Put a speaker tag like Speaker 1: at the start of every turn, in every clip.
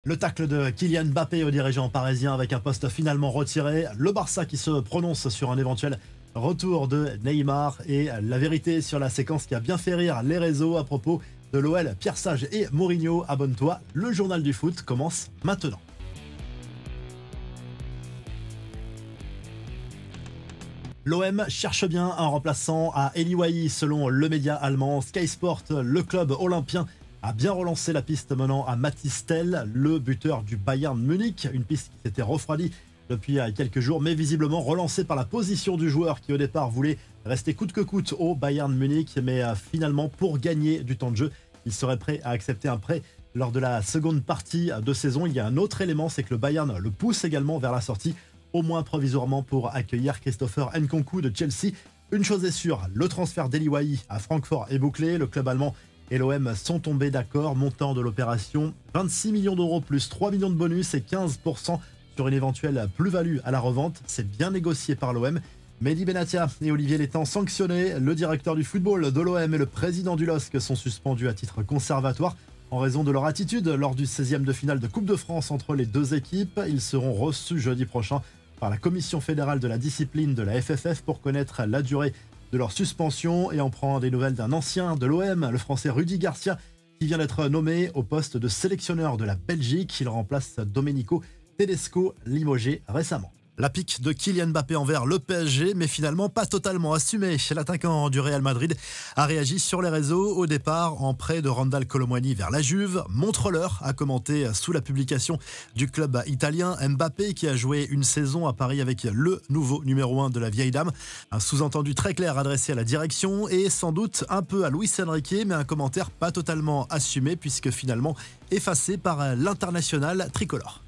Speaker 1: Le tacle de Kylian Mbappé au dirigeant parisien avec un poste finalement retiré. Le Barça qui se prononce sur un éventuel retour de Neymar. Et la vérité sur la séquence qui a bien fait rire les réseaux à propos de l'OL, Pierre Sage et Mourinho. Abonne-toi, le journal du foot commence maintenant. L'OM cherche bien un remplaçant à Eli Wahi. Selon le média allemand Sky Sport, le club olympien a bien relancé la piste menant à Mathys Tel, le buteur du Bayern Munich. Une piste qui s'était refroidie depuis quelques jours, mais visiblement relancée par la position du joueur qui au départ voulait rester coûte que coûte au Bayern Munich. Mais finalement, pour gagner du temps de jeu, il serait prêt à accepter un prêt lors de la seconde partie de saison. Il y a un autre élément, c'est que le Bayern le pousse également vers la sortie, au moins provisoirement, pour accueillir Christopher Nkunku de Chelsea. Une chose est sûre, le transfert d'Eli Wahi à Francfort est bouclé. Le club allemand et l'OM sont tombés d'accord. Montant de l'opération, 26 millions d'euros plus 3 millions de bonus et 15% sur une éventuelle plus-value à la revente. C'est bien négocié par l'OM. Mehdi Benatia et Olivier Létang sanctionnés. Le directeur du football de l'OM et le président du LOSC sont suspendus à titre conservatoire en raison de leur attitude lors du 16e de finale de Coupe de France entre les deux équipes. Ils seront reçus jeudi prochain par la Commission fédérale de la discipline de la FFF pour connaître la durée de leur suspension. Et on prend des nouvelles d'un ancien de l'OM, le français Rudy Garcia, qui vient d'être nommé au poste de sélectionneur de la Belgique. Il remplace Domenico Tedesco, limogé récemment. La pique de Kylian Mbappé envers le PSG, mais finalement pas totalement assumée. L'attaquant du Real Madrid a réagi sur les réseaux au départ en prêt de Randal Kolo Muani vers la Juve. Montre-leur a commenté sous la publication du club italien Mbappé qui a joué une saison à Paris avec le nouveau numéro 1 de la vieille dame. Un sous-entendu très clair adressé à la direction et sans doute un peu à Luis Enrique, mais un commentaire pas totalement assumé puisque finalement effacé par l'international tricolore.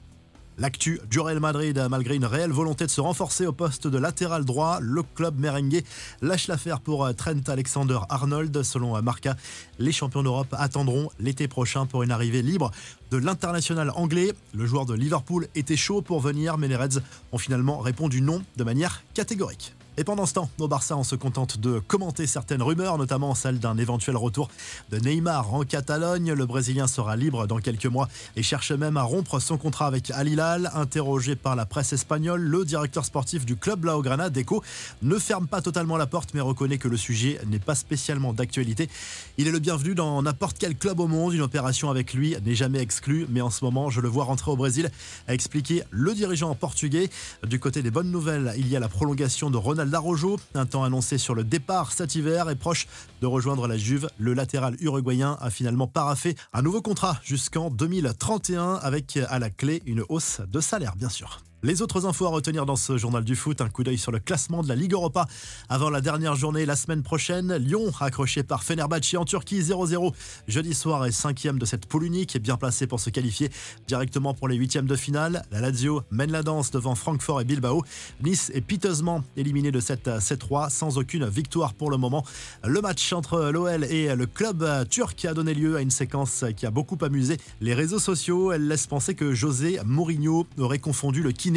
Speaker 1: L'actu du Real Madrid, malgré une réelle volonté de se renforcer au poste de latéral droit, le club merengue lâche l'affaire pour Trent Alexander-Arnold. Selon Marca, les champions d'Europe attendront l'été prochain pour une arrivée libre de l'international anglais. Le joueur de Liverpool était chaud pour venir, mais les Reds ont finalement répondu non de manière catégorique. Et pendant ce temps, au Barça, on se contente de commenter certaines rumeurs, notamment celle d'un éventuel retour de Neymar en Catalogne. Le Brésilien sera libre dans quelques mois et cherche même à rompre son contrat avec Al Hilal. Interrogé par la presse espagnole, le directeur sportif du club Blaugrana, Deco, ne ferme pas totalement la porte, mais reconnaît que le sujet n'est pas spécialement d'actualité. Il est le bienvenu dans n'importe quel club au monde. Une opération avec lui n'est jamais exclue, mais en ce moment, je le vois rentrer au Brésil, a expliqué le dirigeant portugais. Du côté des bonnes nouvelles, il y a la prolongation de Ronald Araujo, un temps annoncé sur le départ cet hiver et proche de rejoindre la Juve. Le latéral uruguayen a finalement paraphé un nouveau contrat jusqu'en 2031 avec à la clé une hausse de salaire bien sûr. Les autres infos à retenir dans ce journal du foot, un coup d'œil sur le classement de la Ligue Europa avant la dernière journée la semaine prochaine. Lyon, accroché par Fenerbahçe en Turquie 0-0 jeudi soir, est 5e de cette poule unique et bien placé pour se qualifier directement pour les 8e de finale. La Lazio mène la danse devant Francfort et Bilbao. Nice est piteusement éliminé de cette 7-3 sans aucune victoire pour le moment. Le match entre l'OL et le club turc a donné lieu à une séquence qui a beaucoup amusé les réseaux sociaux. Elle laisse penser que José Mourinho aurait confondu le kiné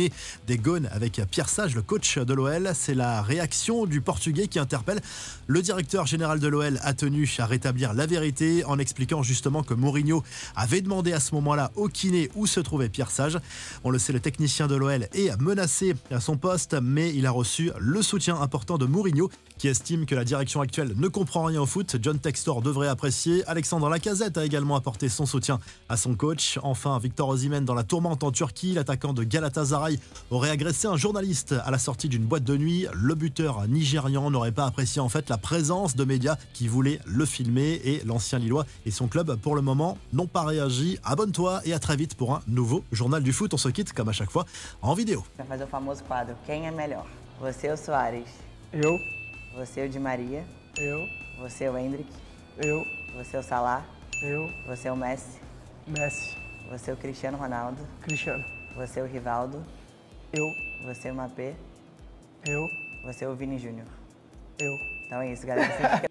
Speaker 1: des Gones avec Pierre Sage, le coach de l'OL. C'est la réaction du Portugais qui interpelle. Le directeur général de l'OL a tenu à rétablir la vérité en expliquant justement que Mourinho avait demandé à ce moment-là au kiné où se trouvait Pierre Sage. On le sait, le technicien de l'OL est menacé à son poste, mais il a reçu le soutien important de Mourinho qui estime que la direction actuelle ne comprend rien au foot. John Textor devrait apprécier. Alexandre Lacazette a également apporté son soutien à son coach. Enfin, Victor Osimhen dans la tourmente en Turquie. L'attaquant de Galatasaray aurait agressé un journaliste à la sortie d'une boîte de nuit. Le buteur nigérian n'aurait pas apprécié en fait la présence de médias qui voulaient le filmer et l'ancien Lillois et son club pour le moment n'ont pas réagi. Abonne-toi et à très vite pour un nouveau journal du foot. On se quitte comme à chaque fois en vidéo.
Speaker 2: Vai fazer o famoso quadro Quem é melhor? Você ou Soares?
Speaker 3: Eu,
Speaker 2: Você ou Di Maria?
Speaker 3: eu,
Speaker 2: Você ou Endrick?
Speaker 3: eu,
Speaker 2: Você ou Salah?
Speaker 3: eu,
Speaker 2: Você ou Messi?
Speaker 3: Messi,
Speaker 2: Você ou Cristiano Ronaldo?
Speaker 3: Cristiano,
Speaker 2: Você ou Rivaldo?
Speaker 3: eu,
Speaker 2: Você ou Mbappé?
Speaker 3: eu,
Speaker 2: Você ou Vini Júnior?
Speaker 3: eu.
Speaker 2: Então é isso, galera.